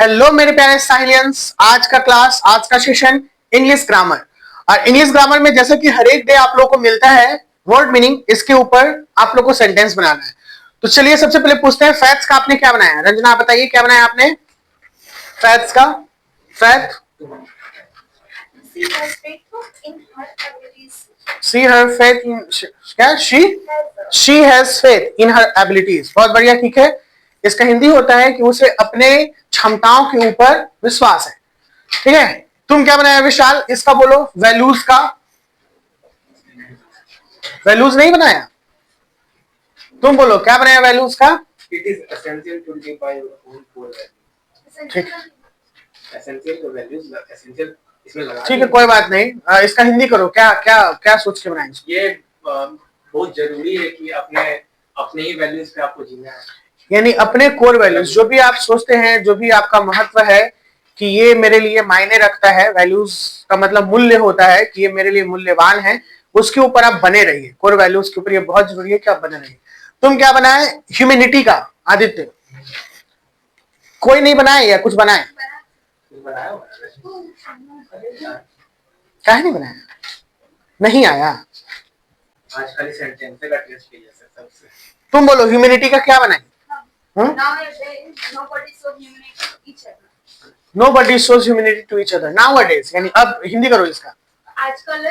Hello मेरे प्यारे साहिलियंस, आज का क्लास, आज का सेशन इंग्लिश ग्रामर। और इंग्लिश ग्रामर में जैसे कि हर एक डे आप लोगों को मिलता है वर्ड मीनिंग, इसके ऊपर आप लोग को सेंटेंस बनाना है। तो चलिए सबसे पहले पूछते हैं, फैक्ट्स का आपने क्या बनाया? रंजना आप बताइए, क्या बनाया आपने फैक्ट्स का? Fact C her faith in, क्या? She has faith in her abilities. बहुत बढ़िया, ठीक है। इसका हिंदी होता है कि उसे अपने क्षमताओं के ऊपर विश्वास है। ठीक है। तुम क्या बनाया विशाल? इसका बोलो, वैल्यूज का। वैल्यूज नहीं बनाया, तुम बोलो क्या बनाया वैल्यूज का? It is essential to live by your own core values. ठीक, Essential तो values essential इसमें लगा ठीक है, कोई बात नहीं। इसका हिंदी करो, क्या क्या क्या सोच के बनाए? ये बहुत जरूरी है कि अपने अपने ही वैल्यूज पे आपको जीना है, यानी अपने कोर वैल्यूज, जो भी आप सोचते हैं, जो भी आपका महत्व है कि ये मेरे लिए मायने रखता है, वैल्यूज का मतलब मूल्य होता है कि ये मेरे लिए मूल्यवान है, उसके ऊपर आप बने रहिए। कोर वैल्यूज के ऊपर ये बहुत जरूरी है कि आप बने रहिए। तुम क्या बनाए? ह्यूमैनिटी का। आदित्य कोई नहीं बनाए या कुछ बनाए? क्या नहीं बनाया? नहीं आया आज खाली सेंटेंस का टेस्ट किया सबसे। तुम बोलो ह्यूमैनिटी का क्या बनाए? Nobody shows humanity to each other nowadays। यानी अब हिंदी करो इसका। आजकल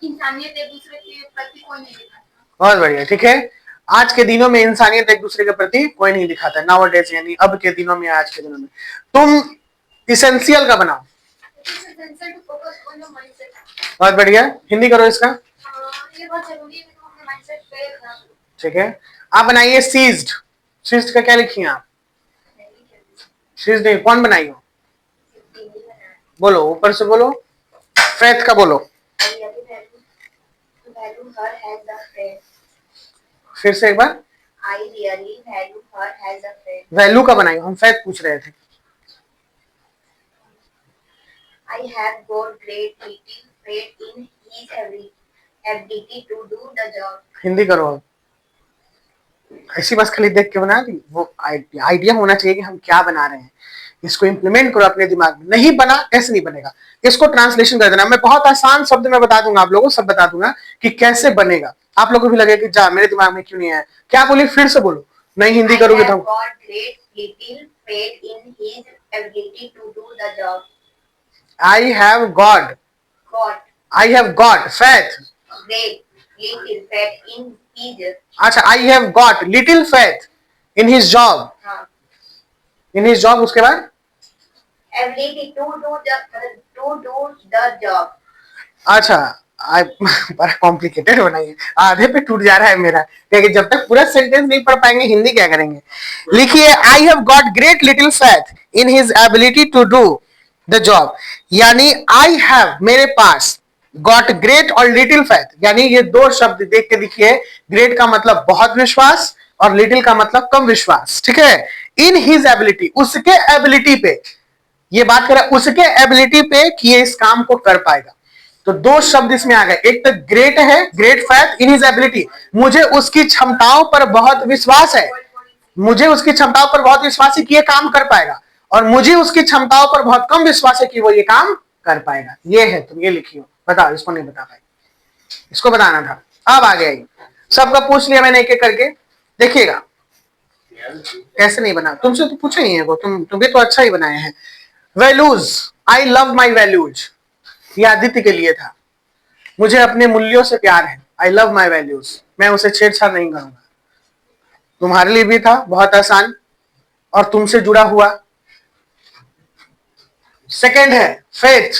इंसानियत एक दूसरे के प्रति कोई नहीं दिखाता। बहुत बढ़िया, ठीक है। आज के दिनों में इंसानियत एक दूसरे के प्रति कोई नहीं दिखाता। नाउअडेज यानी अब के दिनों में, आज के दिनों में। तुम इसेंशियल का बनाओ। बहुत बढ़िया, हिंदी करो इसका। ये बहुत जरूरी है कि तुम अपने माइंडसेट पे रखना। ठीक है। आप बनाइए सीज्ड। सीज्ड का क्या लिखिए आप? सीज्ड नहीं, कौन बनाई हो? बोलो, ऊपर से बोलो। फेथ का बोलो। फिर से एक बार। वैल्यू का बनाई, हम फेथ पूछ रहे थे। I have got great faith in his ability to do the job. Hindi करो अब। ऐसी बस खाली देख के बना दी? वो आइडिया होना चाहिए कि हम क्या बना रहे हैं, इसको इम्प्लीमेंट करो अपने दिमाग में। नहीं बना, कैसे नहीं बनेगा? इसको ट्रांसलेशन कर देना। मैं बहुत आसान शब्द में बता दूंगा, आप लोगों को सब बता दूंगा कि कैसे बनेगा। आप लोगों को भी लगेगा कि जा, मेरे दिमाग में क्यों नहीं आया। क्या बोली? फिर से बोलो। नहीं हिंदी करोगे तो। I have got faith. Little faith in his. अच्छा, I have got little faith in his job. In his job, उसके बाद Ability to do the job. अच्छा, बड़ा कॉम्प्लिकेटेड बनाइए। आधे पे टूट जा रहा है मेरा, क्योंकि जब तक पूरा सेंटेंस नहीं पढ़ पाएंगे हिंदी क्या करेंगे। लिखिए, I have got great little faith in his ability to do the job। यानी I have, मेरे पास, got great और little faith, यानी ये दो शब्द देख के लिखिए। ग्रेट का मतलब बहुत विश्वास और लिटिल का मतलब कम विश्वास। ठीक है। इन हिज एबिलिटी, उसके एबिलिटी पे, ये बात कर रहा है उसके एबिलिटी पे कि ये इस काम को कर पाएगा। तो दो शब्द इसमें आ गए। एक तो ग्रेट है, great faith in his ability, मुझे उसकी क्षमताओं पर बहुत विश्वास है, मुझे उसकी क्षमताओं पर बहुत विश्वास है कि ये काम कर पाएगा, और मुझे उसकी क्षमताओं पर बहुत कम विश्वास है कि वो ये काम कर पाएगा। ये है, तुम ये लिखियो। बताओ, इसको नहीं बता पाई, इसको बताना था। अब आ गया, सबका पूछ लिया मैंने एक एक करके। देखिएगा कैसे नहीं बना, तुमसे तो पूछे ही है वो, तुम भी तो अच्छा ही बनाए हैं। Values, I love my values, ये आदित्य के लिए था। मुझे अपने मूल्यों से प्यार है, आई लव माई वैल्यूज, मैं उसे छेड़छाड़ नहीं करूंगा। तुम्हारे लिए भी था, बहुत आसान और तुमसे जुड़ा हुआ। सेकंड है faith,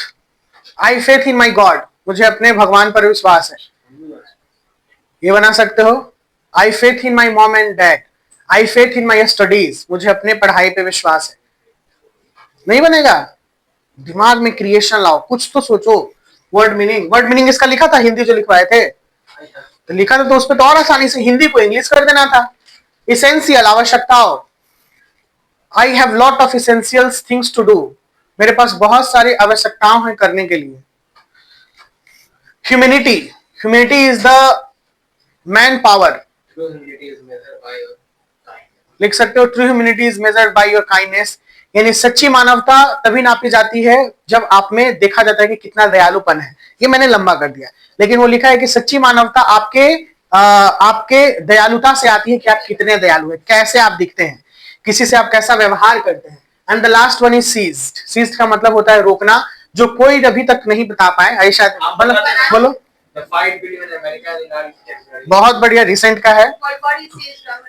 I faith in my God, मुझे अपने भगवान पर विश्वास है, ये बना सकते हो। I faith in my mom and dad, I faith in my studies, मुझे अपने पढ़ाई पे विश्वास है। नहीं बनेगा? दिमाग में क्रिएशन लाओ, कुछ तो सोचो। वर्ड मीनिंग इसका लिखा था, हिंदी जो लिखवाए थे तो लिखा था, तो उस पर तो और आसानी से हिंदी को इंग्लिश कर देना था। इसेंशियल, आवश्यकताओं, I have lot of essential things to do, मेरे पास बहुत सारी आवश्यकताओं हैं करने के लिए। Humanity is the man power, लिख सकते हो। True humanity is measured by your kindness, यानी सच्ची मानवता तभी नापी जाती है जब आप में देखा जाता है कि कितना दयालुपन है। ये मैंने लंबा कर दिया, लेकिन वो लिखा है कि सच्ची मानवता आपके दयालुता से आती है कि आप कितने दयालु हैं, कैसे आप दिखते हैं, किसी से आप कैसा व्यवहार करते हैं। And the last one is seized. Seized का मतलब होता है रोकना, जो कोई अभी तक नहीं बता पाए। आयशा बोलो। The fight between America and Iran is temporary. बहुत बढ़िया, रिसेंट का है। What is this drama?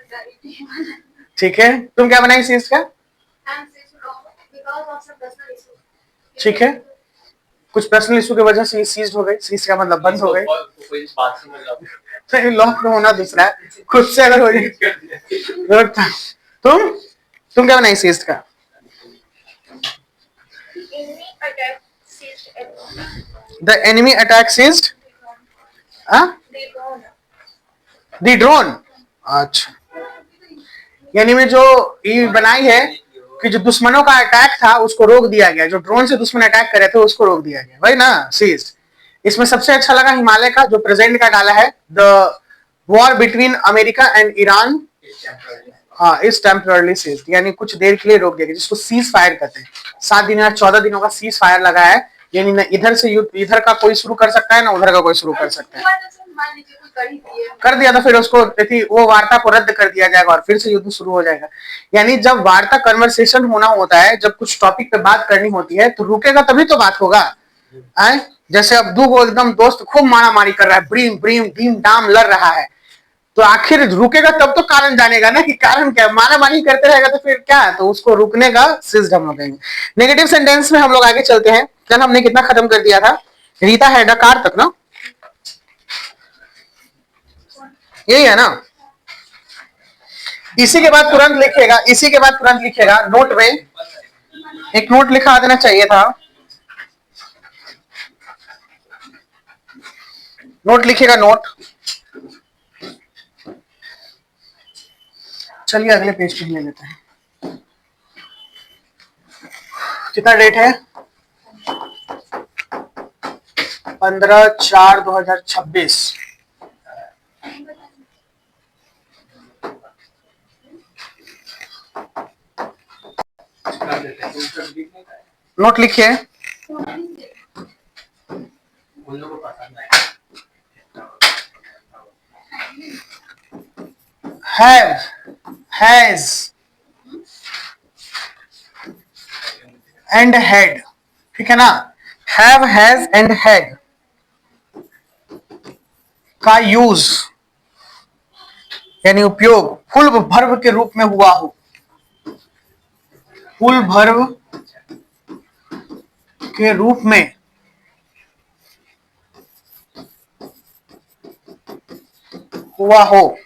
ठीक है, तुम क्या बनाई सीज्ड का? I'm seized wrong because of some personal issue. ठीक है, कुछ पर्सनल इशू की वजह से सीज्ड हो गई। सीज का मतलब बंद हो गई। कोई बात समझ लो। लॉक में होना दूसरा है, खुद से अगर हो जाए। तुम क्या बनाई सीज्ड का? Enemy attack seized everyone. The enemy attack seized They don't. The drone. अच्छा, यानी में जो ये बनाई है कि जो दुश्मनों का अटैक था उसको रोक दिया गया, जो ड्रोन से दुश्मन अटैक कर रहे थे उसको रोक दिया गया, वही ना सीज्ड। इसमें सबसे अच्छा लगा हिमालय का जो प्रेजेंट का डाला है, the war between America and Iran is temporarily seized, यानी कुछ देर के लिए रोक दिया गया, जिसको सीज फायर कहते हैं। 7 दिन या 14 दिनों का सीज फायर लगा है, यानी न इधर से युद्ध इधर का कोई शुरू कर सकता है ना उधर का कोई शुरू कर सकता है। मान लीजिए कोई कर ही दिए। कर दिया तो फिर उसको वो वार्ता को रद्द कर दिया जाएगा और फिर से युद्ध शुरू हो जाएगा। यानी जब वार्ता कन्वर्सेशन होना होता है, जब कुछ टॉपिक पे बात करनी होती है तो रुकेगा तभी तो बात होगा। आए जैसे अब दो एकदम दोस्त खूब मारा मारी कर रहा है, ब्रीम ब्रीम डीम डाम लड़ रहा है, तो आखिर रुकेगा तब तो कारण जानेगा ना कि कारण क्या है। मारा मारी करते रहेगा तो फिर क्या है, तो उसको रुकने का सीज्ड हम लोग कहेंगे। नेगेटिव सेंटेंस में हम लोग आगे चलते हैं। कल हमने कितना खत्म कर दिया था? रीता है डकार तक ना, यही है ना। इसी के बाद तुरंत लिखिएगा नोट में, एक नोट लिखा देना चाहिए था। नोट लिखिएगा, नोट। चलिए अगले पेज पे ले लेते हैं। कितना डेट है? 15/4/2026। नोट लिखिए। उन लोगों को पसंद है। Have, has and had, ठीक है ना। have, has and had का यूज यानी उपयोग फुल भर्व के रूप में हुआ हो। फुल भर्व के रूप में हुआ हो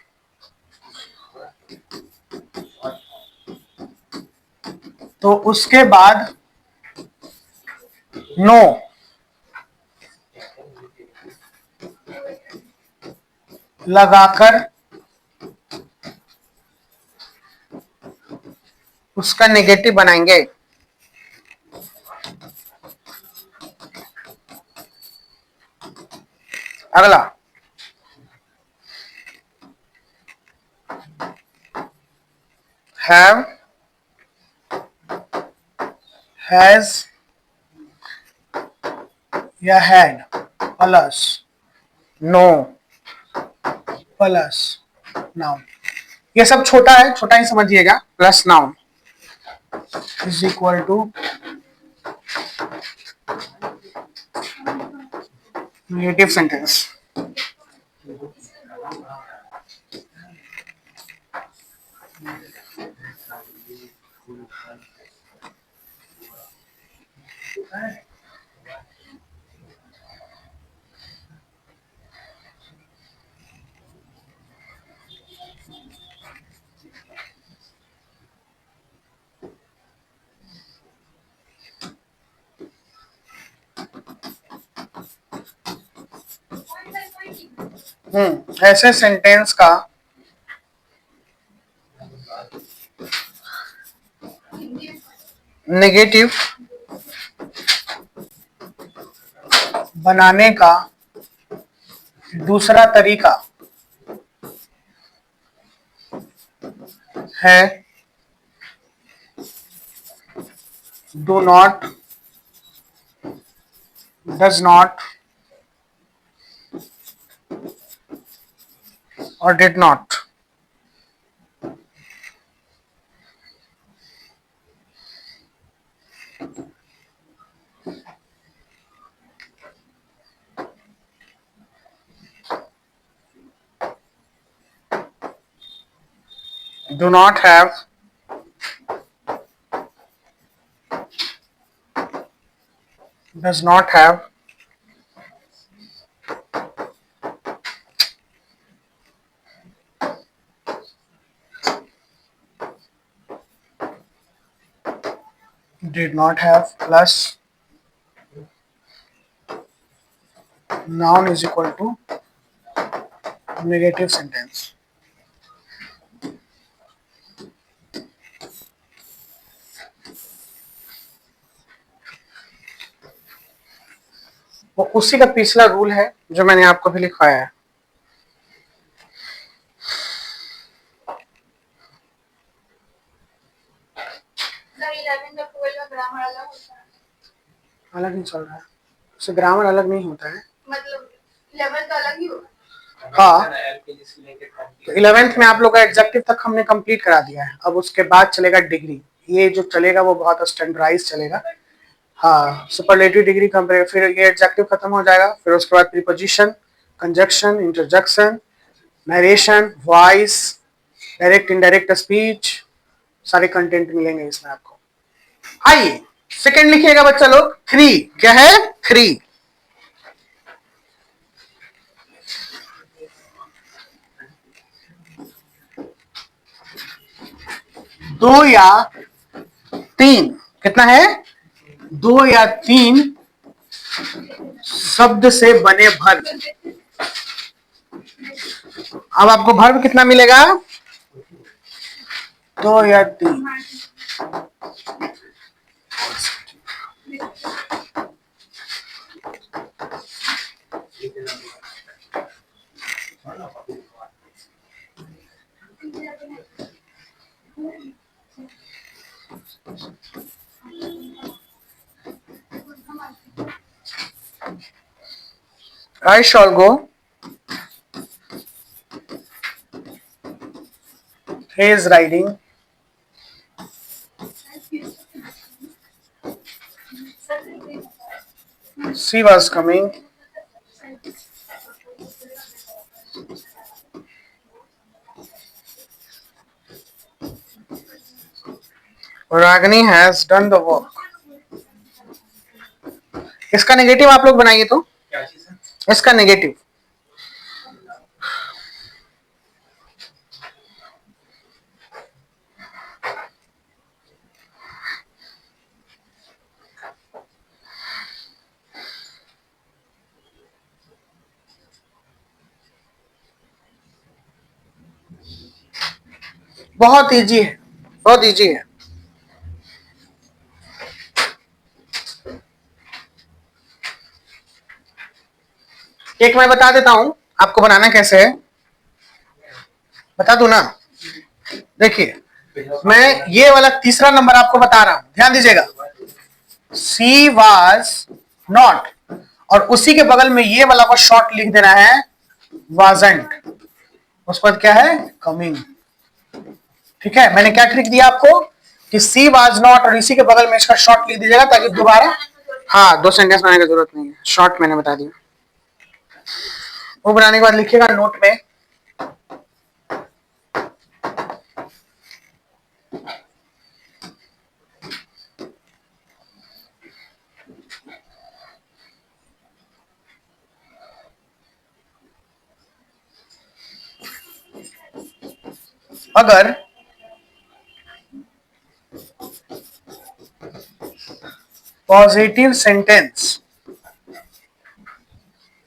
तो उसके बाद नो लगाकर उसका नेगेटिव बनाएंगे। अगला have, has या had plus no plus noun. ये सब छोटा है, छोटा ही समझिएगा। Plus noun is equal to negative sentence. ऐसे सेंटेंस का नेगेटिव बनाने का दूसरा तरीका है do not, does not, or did not. Do not have, does not have, did not have plus noun is equal to negative sentence. वो उसी का पिछला रूल है जो मैंने आपको भी लिखवाया है. सर 11 और 12 में ग्रामर अलग होता है. अलग नहीं चल रहा है, उससे ग्रामर अलग नहीं होता है. मतलब 11 तो अलग ही होगा. हाँ, तो 11th में आप लोग का एग्जेक्टिव तक हमने कंप्लीट करा दिया है. अब उसके बाद चलेगा डिग्री. ये जो चलेगा वो बहुत स्टैंडर्डाइज चलेगा. हाँ, सुपरलेटिव डिग्री कंपेयर, फिर ये एग्जेक्टिव खत्म हो जाएगा. फिर उसके बाद preposition, conjunction, interjection, narration, voice, direct indirect speech, सारे कंटेंट मिलेंगे इसमें आपको. आइए सेकंड लिखिएगा बच्चा लोग. 3 क्या है? 3. दो या तीन, कितना है? 2 या 3 शब्द से बने वर्ब. अब आपको वर्ब कितना मिलेगा? 2 या 3. I shall go. He is riding. She was coming. Ragini has done the work. इसका नेगेटिव आप लोग बनाइए तो. क्या चीज है? इसका नेगेटिव. बहुत इजी है, बहुत इजी है. एक मैं बता देता हूं आपको बनाना कैसे है. बता दूं ना. देखिए मैं ये वाला तीसरा नंबर आपको बता रहा हूं, ध्यान दीजिएगा. सी वाज नॉट, और उसी के बगल में ये वाला को शॉर्ट लिख देना है वाजंट. उस पर क्या है? कमिंग. ठीक है, मैंने क्या ट्रिक दिया आपको कि सी वाज नॉट और इसी के बगल में इसका शॉर्ट लिख दीजिएगा ताकि दोबारा, हाँ, 2 सेंटेंस बनाने की जरूरत नहीं है. शॉर्ट मैंने बता दिया. वो बनाने के बाद लिखिएगा नोट में अगर पॉजिटिव सेंटेंस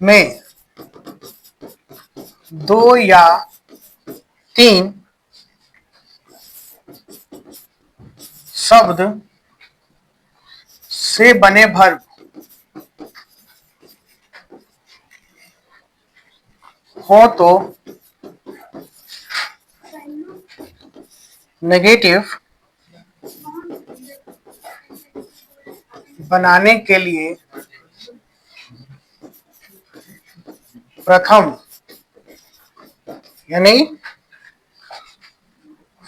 में 2 या 3 शब्द से बने वर्ब हो तो नेगेटिव बनाने के लिए प्रथम यानी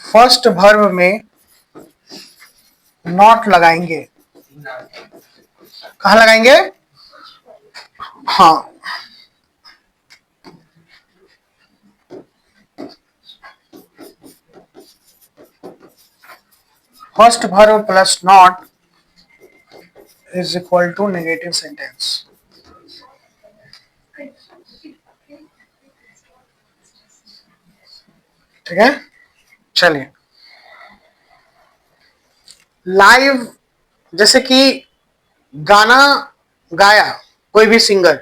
फर्स्ट वर्ब में नॉट लगाएंगे। कहां लगाएंगे? हाँ, first verb plus not is equal to negative sentence. ठीक है, चलिए लाइव, जैसे कि गाना गाया कोई भी सिंगर,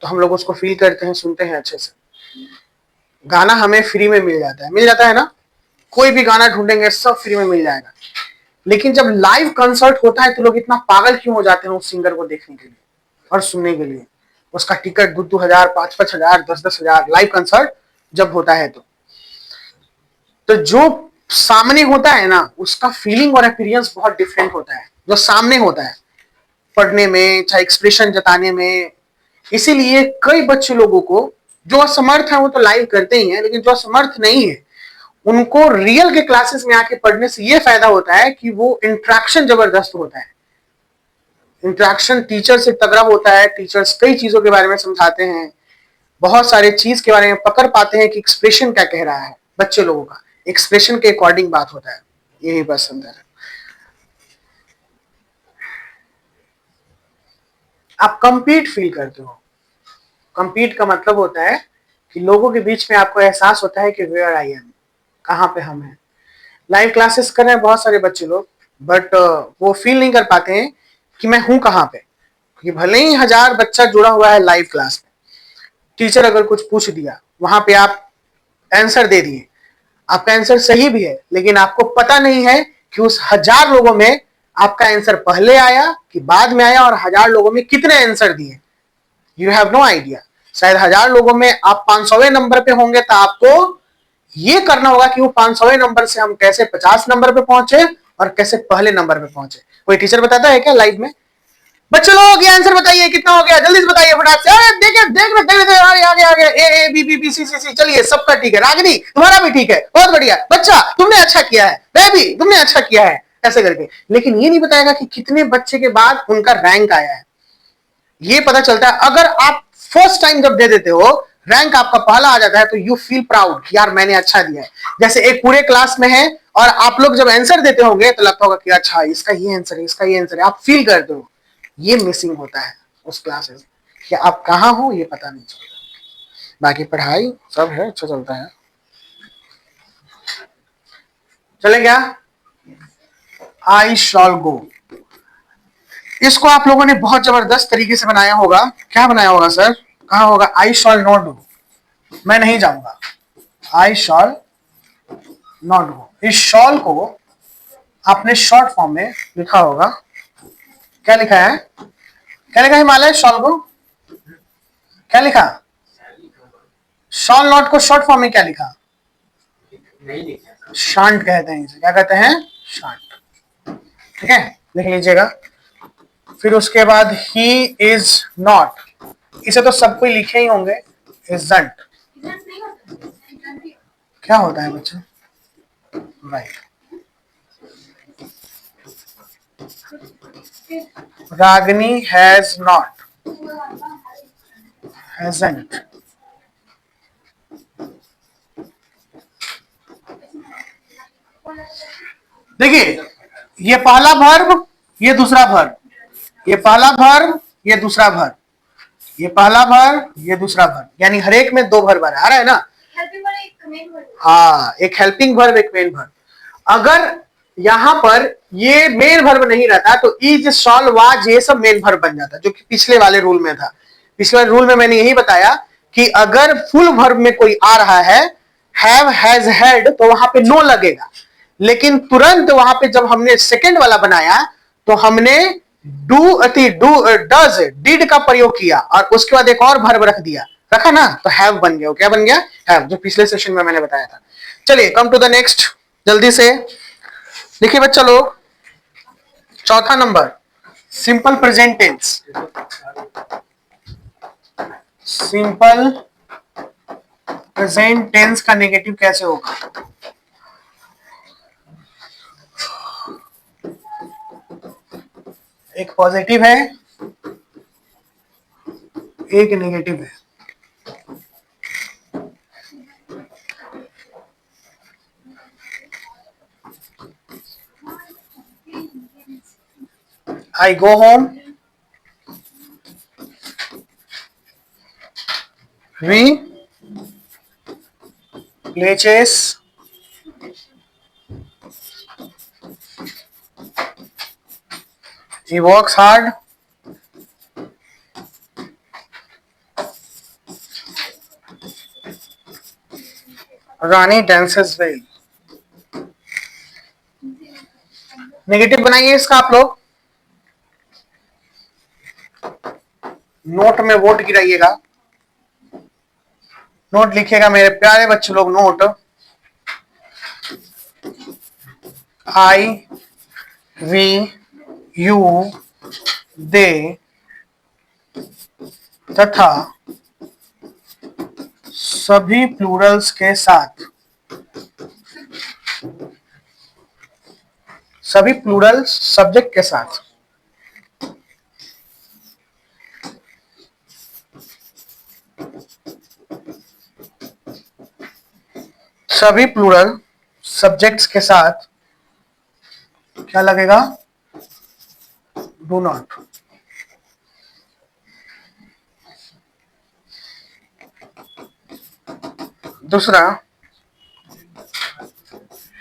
तो हम लोग उसको फील करते हैं, सुनते हैं अच्छे से। गाना हमें फ्री में मिल जाता है ना, कोई भी गाना ढूंढेंगे सब फ्री में मिल जाएगा। लेकिन जब लाइव कंसर्ट होता है तो लोग इतना पागल क्यों हो जाते हैं उस सिंगर को देखने के लिए और सुनने के लिए। उसका टिकट 2,000, 5,000, 10,000 लाइव कंसर्ट जब होता है तो जो सामने होता है ना, उसका फीलिंग और एक्सपीरियंस बहुत डिफरेंट होता है जो सामने होता है, पढ़ने में, चाहे एक्सप्रेशन जताने में। इसीलिए कई बच्चे लोगों को, जो असमर्थ है वो तो लाइव करते ही हैं, लेकिन जो असमर्थ नहीं है उनको रियल के क्लासेस में आके पढ़ने से ये फायदा होता है कि वो इंटरेक्शन जबरदस्त होता है। इंटरेक्शन टीचर से तगड़ा होता है। टीचर्स कई चीजों के बारे में समझाते हैं, बहुत सारे चीज के बारे में पकड़ पाते हैं कि एक्सप्रेशन क्या कह रहा है। बच्चे लोगों का एक्सप्रेशन के अकॉर्डिंग बात होता है, यही बस अंदर है। आप कंपीट फील करते हो। कंपीट का मतलब होता है कि लोगों के बीच में आपको एहसास होता है कि वेयर आई एम, कहाँ पे हम हैं। लाइव क्लासेस कर रहे हैं बहुत सारे बच्चे लोग, बट वो फील नहीं कर पाते हैं कि मैं हूं कहाँ पे। क्योंकि भले ही 1,000 बच्चा जुड़ा हुआ है लाइव क्लास में, टीचर अगर कुछ पूछ दिया, वहां पे आप आंसर दे दिए, आपका आंसर सही भी है, लेकिन आपको पता नहीं है कि उस 1,000 लोगों में आपका आंसर पहले आया कि बाद में आया, और 1,000 लोगों में कितने आंसर दिए। You have no idea. शायद 1,000 लोगों में आप 500वें नंबर पे होंगे, तो आपको ये करना होगा कि वो 500वें नंबर से हम कैसे 50 नंबर पे पहुंचे और कैसे पहले नंबर पे पहुंचे। कोई टीचर बताता है क्या लाइव में? बच्चे लोग ये आंसर बताइए कितना हो गया, जल्दी से बताइए फटाक से। अरे देख आगे आगे, A B B B C C C, चलिए सबका ठीक है। रागिनी तुम्हारा भी ठीक है, बहुत बढ़िया बच्चा, तुमने अच्छा किया है, बेबी तुमने अच्छा किया है, ऐसे करके। लेकिन ये नहीं बताएगा कि कितने बच्चे के बाद उनका रैंक आया है। ये पता चलता है अगर आप फर्स्ट टाइम जब दे देते हो, रैंक आपका पहला आ जाता है, तो यू फील प्राउड कि यार मैंने अच्छा दिया है। जैसे एक पूरे क्लास में है और आप लोग जब आंसर देते होंगे तो लगता होगा कि अच्छा इसका ये आंसर है, इसका ये आंसर है, आप फील करते हो। ये मिसिंग होता है उस क्लासेस कि आप कहाँ हो ये पता नहीं चलता। बाकी पढ़ाई सब है, अच्छा चलता है। चले क्या? आई शॉल गो, इसको आप लोगों ने बहुत जबरदस्त तरीके से बनाया होगा। क्या बनाया होगा सर? कहा होगा आई शॉल नॉट डू, मैं नहीं जाऊंगा। आई शॉल नॉट गो, इस शॉल को आपने शॉर्ट फॉर्म में लिखा होगा। क्या लिखा है? क्या लिखा हिमालय शॉल को? क्या लिखा? शॉल नॉट को शॉर्ट फॉर्म में क्या लिखा? नहीं लिखा। शांट कहते हैं इसे। क्या कहते हैं? शांट। ठीक है, लिख लीजिएगा। फिर उसके बाद ही इज नॉट, इसे तो सब कोई लिखे ही होंगे। इजंट क्या होता है बच्चा? Right. Ragini has not, hasn't. देखिए, ये पहला वर्ब, ये दूसरा वर्ब, ये पहला वर्ब, ये दूसरा वर्ब, ये पहला वर्ब, ये दूसरा वर्ब, यानी हर एक में 2 वर्ब आ रहा है ना। हाँ, एक हेल्पिंग वर्ब, एक मेन वर्ब। अगर यहां पर ये मेन वर्ब नहीं रहता तो इज, शॉल, वाज, ये सब मेन वर्ब बन जाता, जो कि पिछले वाले रूल में था। पिछले वाले रूल में मैंने यही बताया कि अगर फुल वर्ब में कोई आ रहा है, हैव, हैज, हैड, तो वहां पे नो लगेगा। लेकिन तुरंत वहां पे जब हमने सेकंड वाला बनाया तो हमने डू डज, डिड का प्रयोग किया और उसके बाद एक और वर्ब रख दिया, रखा ना, तो हैव बन गया। क्या बन गया? हैव, जो पिछले सेशन में मैंने बताया था। चलिए कम टू द नेक्स्ट, जल्दी से देखिए बच्चा लोग। चौथा number, simple present tense, simple present tense का नेगेटिव कैसे होगा? एक पॉजिटिव है, एक नेगेटिव है। I go home, we play chess, he works hard, Rani dances well। Negative बनाइए इसका आप लोग, नोट में वोट गिराइएगा, नोट लिखिएगा मेरे प्यारे बच्चे लोग। नोट आई, वी, यू, दे तथा सभी प्लूरल्स के साथ, सभी प्लूरल्स सब्जेक्ट के साथ, सभी प्लूरल सब्जेक्ट्स के साथ क्या लगेगा? Do not. दूसरा,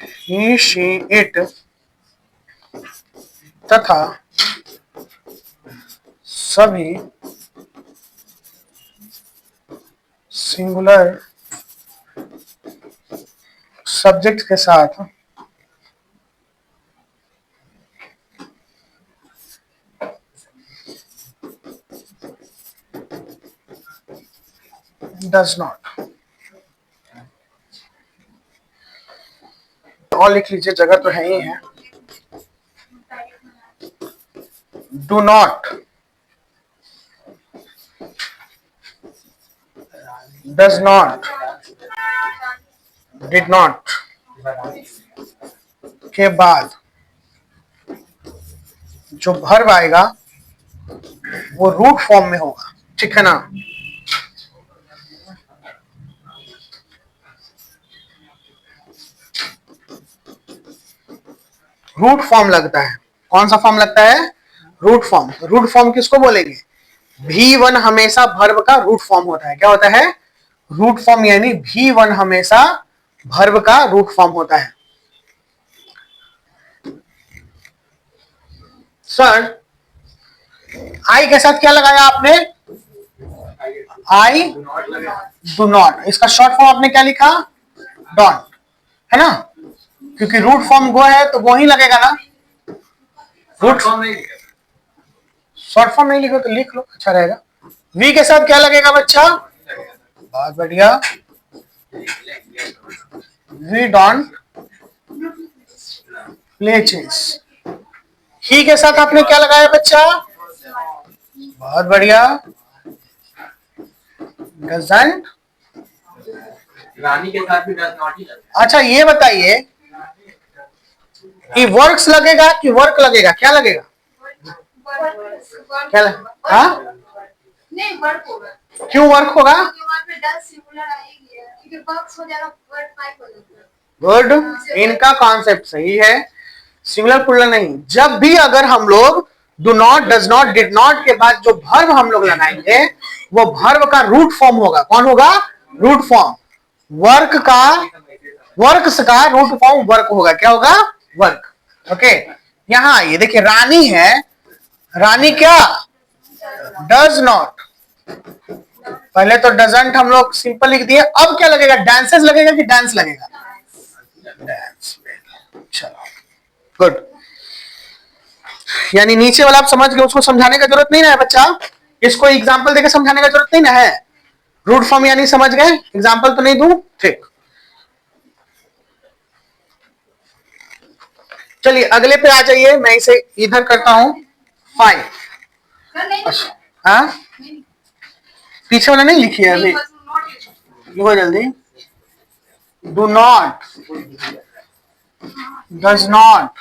ही, शी, इट तथा सभी सिंगुलर सब्जेक्ट के साथ डज नॉट। और लिख लीजिए, जगह तो है ही है। Do not, does not, did not के बाद जो वर्ब आएगा वो रूट फॉर्म में होगा, ठीक है ना? रूट फॉर्म लगता है। कौन सा फॉर्म लगता है? Root form. रूट फॉर्म किसको बोलेंगे? V1 हमेशा वर्ब का रूट फॉर्म होता है। क्या होता है? रूट फॉर्म, यानी V1 हमेशा वर्ब का रूट फॉर्म होता है। सर, आई के साथ क्या लगाया आपने? I do not. इसका शॉर्ट फॉर्म आपने क्या लिखा? डोंट, है ना? क्योंकि रूट फॉर्म गो है तो वो ही लगेगा ना। रूट फॉर्म नहीं लिखा, शॉर्ट फॉर्म नहीं लिखो तो लिख लो, अच्छा रहेगा। वी के साथ क्या लगेगा बच्चा? बहुत बढ़िया, वी डोंट प्ले चेस। ही के साथ आपने क्या लगाया बच्चा? बहुत बढ़िया, डजंट। रानी के साथ भी डज नॉट ही लगता अच्छा ये बताइए कि वर्क्स लगेगा कि वर्क लगेगा? क्या लगेगा? क्या हाँ? नहीं, वर्क होगा। क्यों वर्क होगा? वहाँ पे डज सिंगुलर आएगी, क्योंकि वर्क्स हो जाएगा, वर्क टाइप हो जाएगा। गुड, इनका कॉन्सेप्ट सही है, सिंगुलर प्लूरल नहीं। जब भी अगर हम लोग do not, does not, did not के बाद जो वर्ब हम लोग लगाएंगे वो वर्ब का रूट फॉर्म होगा। कौन होगा? Root form. वर्क का, वर्क्स का रूट फॉर्म वर्क होगा। क्या होगा? वर्क। ओके, यहां आइए, देखिए रानी है, रानी क्या? Does not. पहले तो डजंट हम लोग सिंपल लिख दिए, अब क्या लगेगा? डांसेस लगेगा कि डांस लगेगा? डांस। चलो गुड, यानी नीचे वाला आप समझ गए, उसको समझाने का जरूरत नहीं ना है बच्चा, इसको एग्जांपल देकर समझाने का जरूरत नहीं ना है। रूट फॉर्म यानी समझ गए, एग्जांपल तो नहीं दूं? ठीक, चलिए अगले पे आ जाइए, मैं इसे इधर करता हूं। 5। हाँ पीछे वाला नहीं लिखिए अभी, लिखो जल्दी। Do not, does not,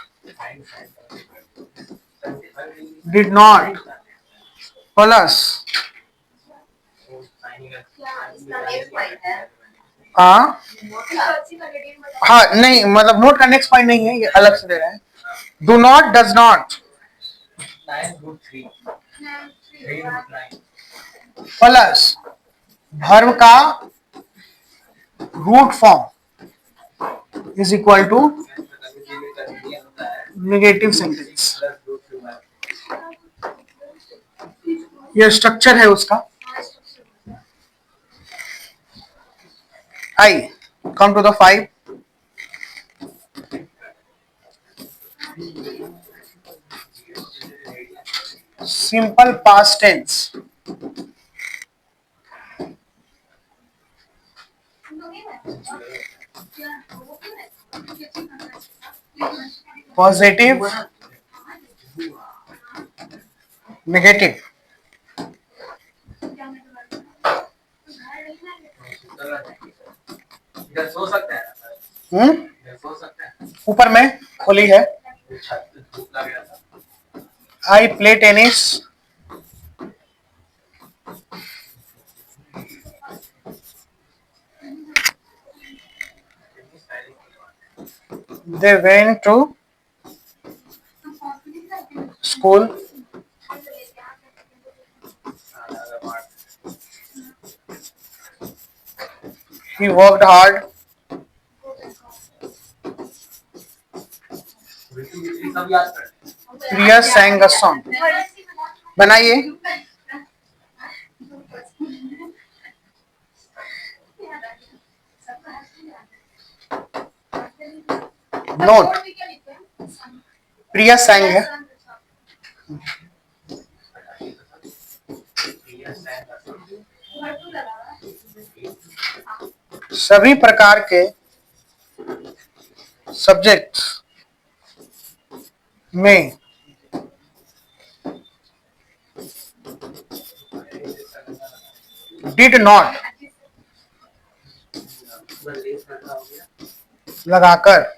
did not, plus हाँ हाँ नहीं मतलब नोट का नेक्स्ट पॉइंट नहीं है, ये अलग से दे रहा है। Do not, does not, 9 plus verb का root form is equal to negative sentence. ये स्ट्रक्चर है उसका। I come to the 5। Simple past tense, positive, negative. इधर सो सकते हैं, इधर सो सकते हैं। ऊपर में खोली है। छत पे धूप लग गया था। I play tennis, they went to school, he worked hard, सब याद कर। Priya sang a song। बनाइए। नोट, प्रिया sang है। सभी प्रकार के सब्जेक्ट में डिड नॉट लगाकर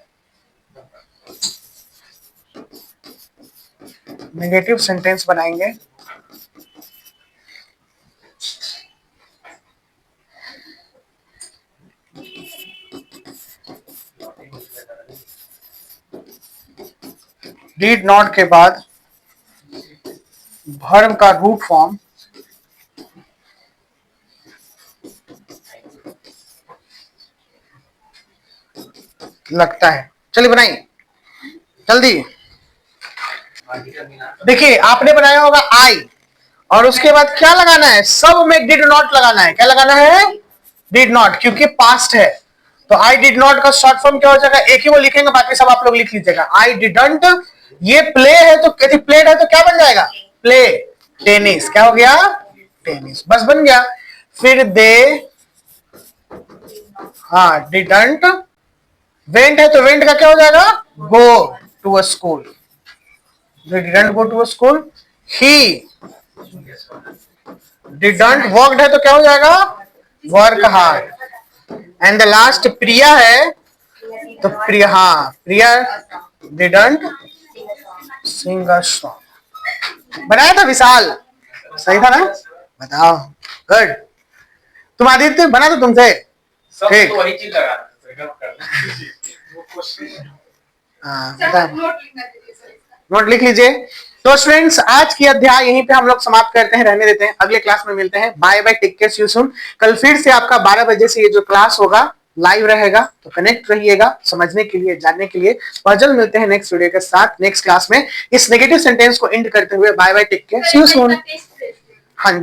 नेगेटिव सेंटेंस बनाएंगे। डिड नॉट के बाद वर्ब का रूट फॉर्म लगता है। चलिए बनाइए जल्दी। देखिए आपने बनाया होगा आई और उसके बाद क्या लगाना है, सब में डिड नॉट लगाना है। क्या लगाना है, डिड नॉट, क्योंकि पास्ट है। तो आई डिड नॉट का शॉर्ट फॉर्म क्या हो जाएगा, एक ही वो लिखेंगे, बाकी सब आप लोग लिख लीजिएगा। आई डिडंट, ये प्ले है तो यदि प्लेड है तो क्या बन जाएगा, प्ले टेनिस। क्या हो गया, टेनिस, बस बन गया। फिर दे, हाँ डिडंट, वेंट है तो वेंट का क्या हो जाएगा, go to a school. They didn't go to a school. He didn't worked है तो क्या हो जाएगा, work hard. And the last प्रिया है तो प्रिया, हाँ प्रिया didn't sing a song। बनाया था विशाल, सही था ना, बताओ, गुड। तुम आदित्य बना तो तुमसे सब ठीक। तो वही चीज लगा वो क्वेश्चन। हाँ नोट लिख लीजिए। तो स्टूडेंट्स आज की अध्याय यहीं पे हम लोग समाप्त करते हैं, रहने देते हैं, अगले क्लास में मिलते हैं। Bye bye, take care, see you soon. कल फिर से आपका 12 बजे से ये जो क्लास होगा लाइव रहेगा, तो कनेक्ट रहिएगा समझने के लिए, जानने के लिए। और जल्द मिलते हैं नेक्स्ट वीडियो के साथ, नेक्स्ट क्लास में। इस नेगेटिव सेंटेंस को एंड करते हुए bye bye, take care, see you soon. हाँ जी।